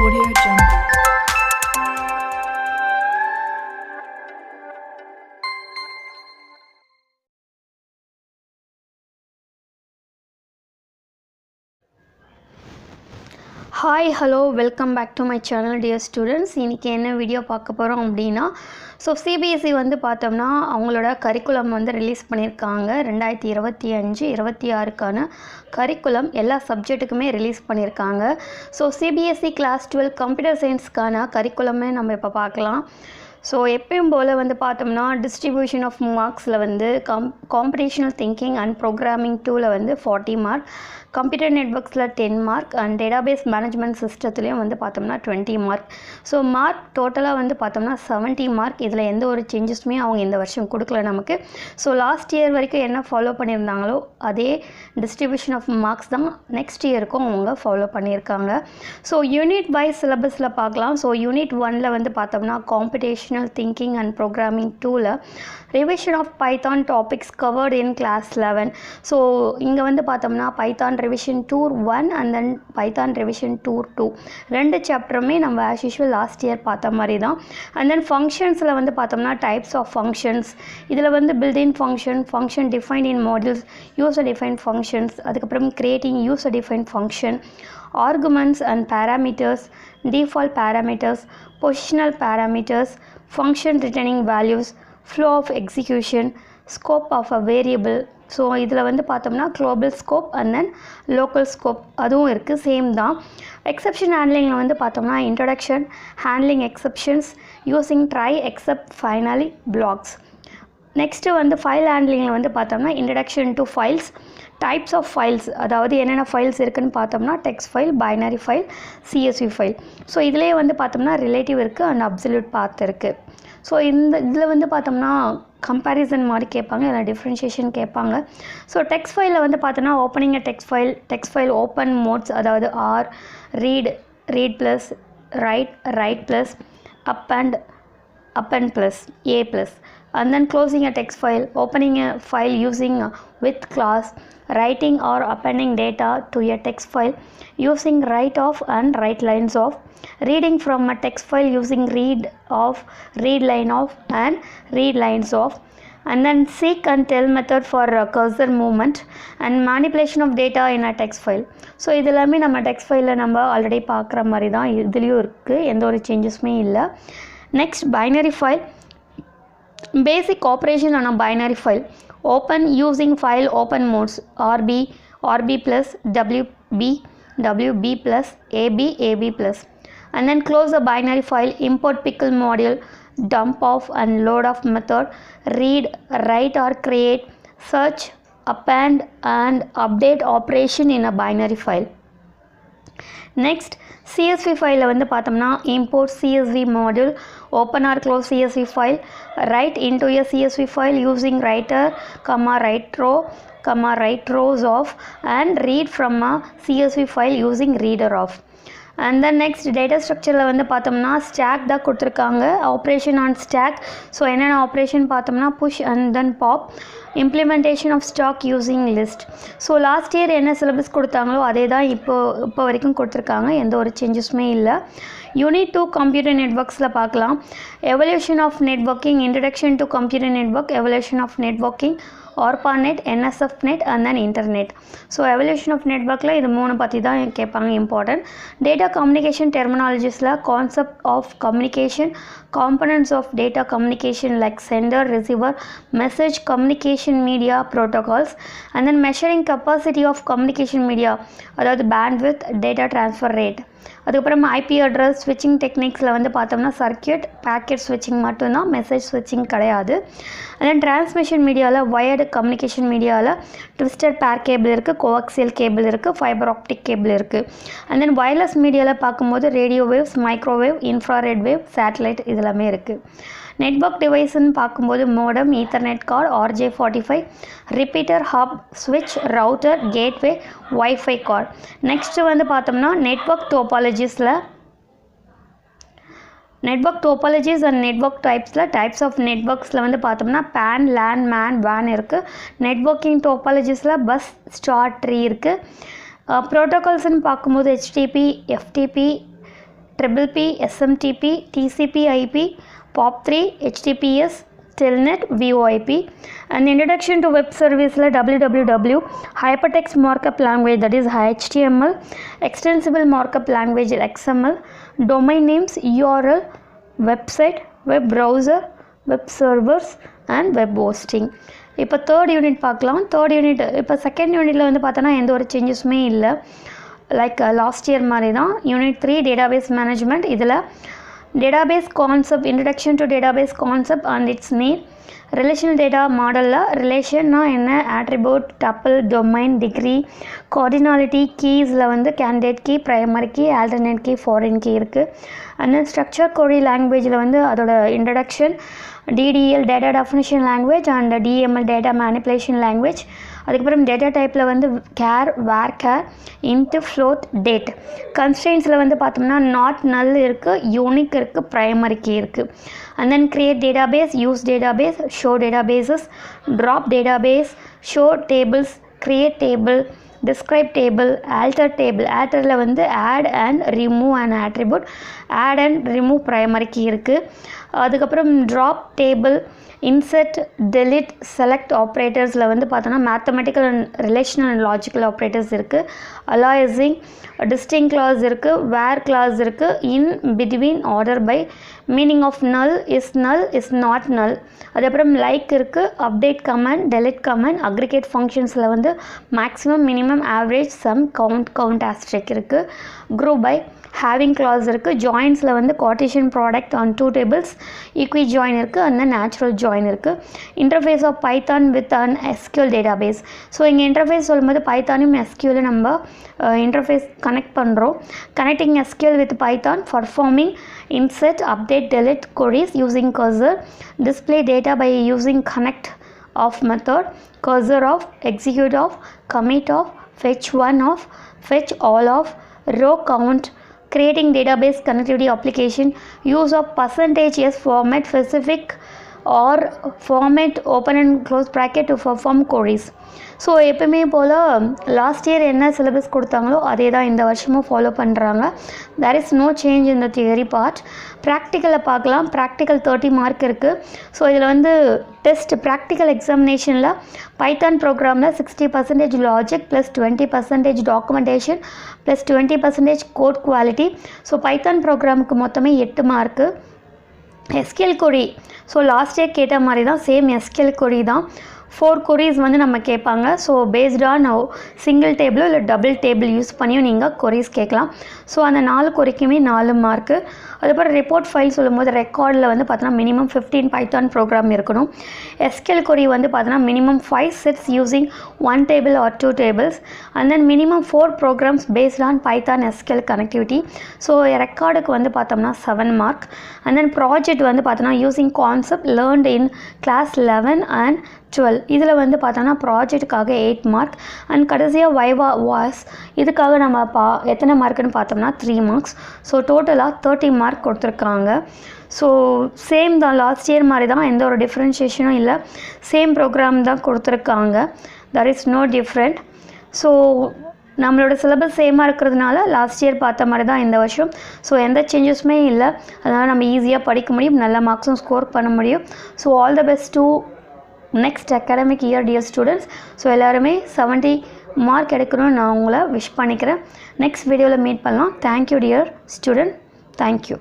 Audio Jungle. Hi, hello, welcome back to my channel dear students. இன்னைக்கு என்ன video பார்க்க போகிறோம் அப்படின்னா சிபிஎஸ்சி வந்து பார்த்தோம்னா அவங்களோட கரிக்குலம் வந்து ரிலீஸ் பண்ணியிருக்காங்க 2025-26க்கான கரிக்குலம் எல்லா சப்ஜெக்ட்டுக்குமே ரிலீஸ் பண்ணியிருக்காங்க. சிபிஎஸ்சி கிளாஸ் 12 கம்ப்யூட்டர் சயின்ஸ்க்கான கரிக்குலமே நம்ம இப்போ பார்க்கலாம். எப்பயும் போல் வந்து பார்த்தோம்னா டிஸ்ட்ரிபியூஷன் ஆஃப் மார்க்ஸில் வந்து காம்படிஷனல் திங்கிங் அண்ட் ப்ரோக்ராமிங் 2ல் வந்து 40 மார்க், கம்ப்யூட்டர் நெட்வொர்க்ஸில் 10 மார்க் அண்ட் டேட்டாபேஸ் மேனேஜ்மெண்ட் சிஸ்டத்துலேயும் வந்து பார்த்தோம்னா 20 மார்க். மார்க் டோட்டலாக வந்து பார்த்தோம்னா 70 மார்க். இதில் எந்த ஒரு சேஞ்சஸுமே அவங்க இந்த வருஷம் கொடுக்கல நமக்கு. லாஸ்ட் இயர் வரைக்கும் என்ன ஃபாலோ பண்ணியிருந்தாங்களோ அதே டிஸ்ட்ரிபியூஷன் ஆஃப் மார்க்ஸ் தான் நெக்ஸ்ட் இயருக்கும் அவங்க ஃபாலோ பண்ணியிருக்காங்க. யூனிட் வைஸ் சிலபஸில் பார்க்கலாம். யூனிட் 1ல் வந்து பார்த்தோம்னா காம்படிஷனல் திங்கிங் அண்ட் ப்ரோக்ராமிங் 2ல் revision of Python topics covered in class 11. இங்கே வந்து பார்த்தோம்னா Python revision tour 1 and then Python revision tour 2 ரெண்டு சாப்டருமே நம்ம ஆஸ் யூஷுவல் லாஸ்ட் இயர் பார்த்த மாதிரி தான். அண்ட் தென் ஃபங்க்ஷன்ஸில் வந்து பார்த்தோம்னா டைப்ஸ் ஆஃப் ஃபங்க்ஷன்ஸ், இதில் வந்து built in function defined in modules, user defined functions, அதுக்கப்புறம் creating user defined function, arguments and parameters, default parameters, positional parameters, function returning values, flow of execution, scope of a variable. இதில் வந்து பார்த்தோம்னா global scope and then local scope அதுவும் இருக்குது, same தான். Exception ஹேண்ட்லிங்கில் வந்து பார்த்தோம்னா introduction, handling exceptions, using try, except, finally, blocks. Next வந்து file ஹேண்ட்லிங்கில் வந்து பார்த்தோம்னா introduction to files, types of files, அதாவது என்னென்ன ஃபைல்ஸ் இருக்குதுன்னு பார்த்தோம்னா text file, binary file, CSV file. இதிலே வந்து பார்த்தோம்னா ரிலேட்டிவ் இருக்குது அண்ட் அப்சல்யூட் பாத் இருக்குது. இதில் வந்து பார்த்தோம்னா கம்பேரிசன் மாதிரி கேட்பாங்க, இல்லை டிஃப்ரென்ஷியேஷன் கேட்பாங்க. டெக்ஸ்ட் ஃபைலில் வந்து பார்த்தோம்னா opening a text file open modes, அதாவது R, read plus, write plus, append plus, A plus. And then closing a text file, opening a file using with class, writing or appending data to a text file using write off and write lines off, reading from a text file using read off, read line off and read lines off, and then seek and tell method for cursor movement and manipulation of data in a text file. இதெல்லாமே நம்ம text file நம்ம already பார்க்குற மாதிரி தான் இதுலேயும் இருக்குது, எந்த ஒரு சேஞ்சஸுமே இல்லை. Next binary file, basic operation on a binary file, open using file open modes, rb plus, wb plus, ab plus, and then close the binary file, import pickle module, dump off and load off method, read, write or create, search, append and update operation in a binary file. Next CSV ஃபைலில் வந்து பார்த்தோம்னா import CSV module, open or close CSV file, write into a CSV file using writer, write rows of and read from a CSV file using reader of. And then next data ஸ்ட்ரக்சரில் வந்து பார்த்தோம்னா stack தான் கொடுத்துருக்காங்க, operation on stack. என்னென்ன operation பார்த்தோம்னா push and then pop, implementation of stack using list. Last year என்ன syllabus கொடுத்தாங்களோ அதே தான் இப்போ வரைக்கும் கொடுத்துருக்காங்க, எந்த ஒரு சேஞ்சஸுமே இல்லை. யூனிட் 2 கம்ப்யூட்டர் நெட்வொர்க்ஸில் பார்க்கலாம். Evolution of networking, introduction to computer network, evolution of networking, ARPANET, NSFNet and then internet. Evolution of நெட்வொர்க்கில் இது 3 பற்றி தான் கேட்பாங்க, இம்பார்ட்டன்ட். டேட்டா கம்யூனிகேஷன் டெர்மினாலஜிஸில் concept of communication, components of data communication like sender, receiver, message communication media protocols, and then measuring capacity of communication media, அதாவது bandwidth, data transfer rate. அதுக்கப்புறம் IP address ஸ்விட்சிங் டெக்னிக்ஸில் வந்து பார்த்தோம்னா சர்க்கியூட், பேக்கெட் ஸ்விட்சிங் மட்டும்தான், message ஸ்விட்சிங் கிடையாது. அண்ட் தென் டிரான்ஸ்மிஷன் மீடியாவில் வயர்டு கம்யூனிகேஷன் மீடியாவில் ட்விஸ்டட் பேர் கேபிள் இருக்குது, கோஆக்சியல் கேபிள் இருக்குது, ஃபைபர் ஆப்டிக் கேபிள் இருக்குது. அண்ட் தென் வயர்லெஸ் மீடியாவில் பார்க்கும்போது radio waves, microwave, infrared wave, satellite இதெல்லாமே இருக்குது. நெட்வொர்க் டிவைஸ்ன்னு பார்க்கும்போது modem, ethernet card, RJ45, repeater, hub, ஸ்விட்ச், router, gateway, wifi card. Next வந்து பார்த்தோம்னா நெட்வொர்க் டோபாலஜிஸில் அண்ட் நெட்வொர்க் டைப்ஸ் ஆஃப் நெட்வொர்க்ஸில் வந்து பார்த்தோம்னா பேன், லேன், மேன், வேன் இருக்குது. நெட்வொர்க்கிங் டோபாலஜிஸில் பஸ், ஸ்டார், ட்ரீ இருக்குது. ப்ரோட்டோகால்ஸ்ன்னு பார்க்கும்போது HTTP, FTP, PPP, SMTP, TCP IP, POP3, HTTPS, Telnet, VoIP. And introduction to web service like www, hypertext markup language, that is HTML, extensible markup language XML, domain names, URL, website, web browser, web servers and web hosting. இப்போ third unit பார்க்கலாம். Third unit இப்போ second யூனிட்டில் வந்து பார்த்தோன்னா எந்த ஒரு சேஞ்சஸுமே இல்லை, like last year மாதிரி தான். Unit 3 database management. இதில் database concept, introduction to database concept and its need. Relational data மாடலில் ரிலேஷன்னா என்ன, attribute, tuple, domain, degree, cardinality, கீஸில் வந்து candidate key, primary key, alternate key, foreign key இருக்குது. அண்ட் தென் ஸ்ட்ரக்சர் கொரி லாங்குவேஜில் வந்து அதோட introduction, DDL data definition language and DML data manipulation language. அதுக்கப்புறம் டேட்டா டைப்பில் வந்து char, varchar, int, float, date. கன்ஸ்ட்ரெயின்ஸில் வந்து பார்த்தோம்னா நாட், நல் இருக்குது, யூனிக் இருக்குது, ப்ரைமரி கீ இருக்குது. And then create database, use database, show databases, drop database, show tables, create table, describe table, alter table. alterல வந்து add and remove an attribute, add and remove primary key இருக்குது. அதுக்கப்புறம் drop table, insert, delete, select operatorsல வந்து பார்த்தோன்னா mathematical and relational and logical operators இருக்குது. aliasing, distinct clause இருக்குது, where clause இருக்குது, in, between, order by, meaning of null is not null. அதுக்கப்புறம் like இருக்குது, update command, delete command, aggregate functionsல வந்து maximum, minimum, average, sum, count asterisk இருக்குது. group by, having clause இருக்குது. joinsல வந்து Cartesian product on two tables, equi join இருக்குது, and then natural join இருக்குது. interface of Python with an SQL database. So இங்கே interface சொல்லும்போது பைத்தானும் SQL நம்ம interface connect பண்ணுறோம். connecting SQL with Python, performing insert, update, delete queries using cursor, display data by using connect of method, cursor of, execute of, commit of, fetch one of, fetch all of, row count, creating database connectivity application, use of %s format specific or format open and close bracket to perform queries. So எப்பவுமே போல் last year என்ன syllabus கொடுத்தாங்களோ அதே தான் இந்த வருஷமும் follow பண்ணுறாங்க. There is no change in the theory part. ப்ராக்டிக்கலில் பார்க்கலாம். ப்ராக்டிக்கல் 30 மார்க் இருக்குது. ஸோ இதில் வந்து டெஸ்ட் ப்ராக்டிக்கல் எக்ஸாமினேஷனில் பைத்தான் ப்ரோக்ராமில் 60% logic plus 20% documentation plus 20% code quality. So Python ப்ரோக்ராமுக்கு மொத்தமே 8 mark. SQL query, so last year கேட்ட மாதிரி தான், சேம் SQL கொரி தான். 4 queries வந்து நம்ம கேட்பாங்க. ஸோ பேஸ்ட் ஆன் சிங்கிள் டேபிளோ இல்லை டபுள் டேபிள் யூஸ் பண்ணியும் நீங்கள் queries கேட்கலாம். ஸோ அந்த 4 கொரிக்குமே 4 மார்க்கு. அதுக்கப்புறம் ரிப்போர்ட் ஃபைல் சொல்லும்போது ரெக்கார்டில் வந்து பார்த்தோன்னா மினிமம் 15 பைத்தான் ப்ரோக்ராம் இருக்கணும். SQL கொரி வந்து பார்த்தோன்னா minimum 5 sets using 1 table or 2 tables, and then minimum 4 programs based on Python SQL connectivity. So ரெக்கார்டுக்கு வந்து பார்த்தோம்னா 7 மார்க். and then ப்ராஜெக்ட் வந்து பார்த்தோன்னா using concept learnt in class 11 and 12. இதில் வந்து பார்த்தோன்னா ப்ராஜெக்டுக்காக 8 மார்க். அண்ட் கடைசியாக வைவா வாய்ஸ், இதுக்காக நம்ம எத்தனை மார்க்குன்னு பார்த்தோம்னா 3 மார்க்ஸ். ஸோ டோட்டலாக 30 மார்க் கொடுத்துருக்காங்க. ஸோ சேம் தான், லாஸ்ட் இயர் மாதிரி தான், எந்த ஒரு டிஃப்ரென்ஷியேஷனும் இல்லை. சேம் ப்ரோக்ராம் தான் கொடுத்துருக்காங்க. That is no different. So நம்மளோட சிலபஸ் சேமாக இருக்கிறதுனால லாஸ்ட் இயர் பார்த்த மாதிரி தான் இந்த வருஷம். ஸோ எந்த சேஞ்சஸுமே இல்லை. அதனால் நம்ம ஈஸியாக படிக்க முடியும், நல்ல மார்க்ஸும் ஸ்கோர் பண்ண முடியும். So all the best to next academic year dear students. So எல்லாருமே 70 மார்க் எடுக்கணும்னு நான் உங்களை விஷ் பண்ணிக்கிறேன். நெக்ஸ்ட் வீடியோவில் மீட் பண்ணலாம். Thank you dear student, thank you.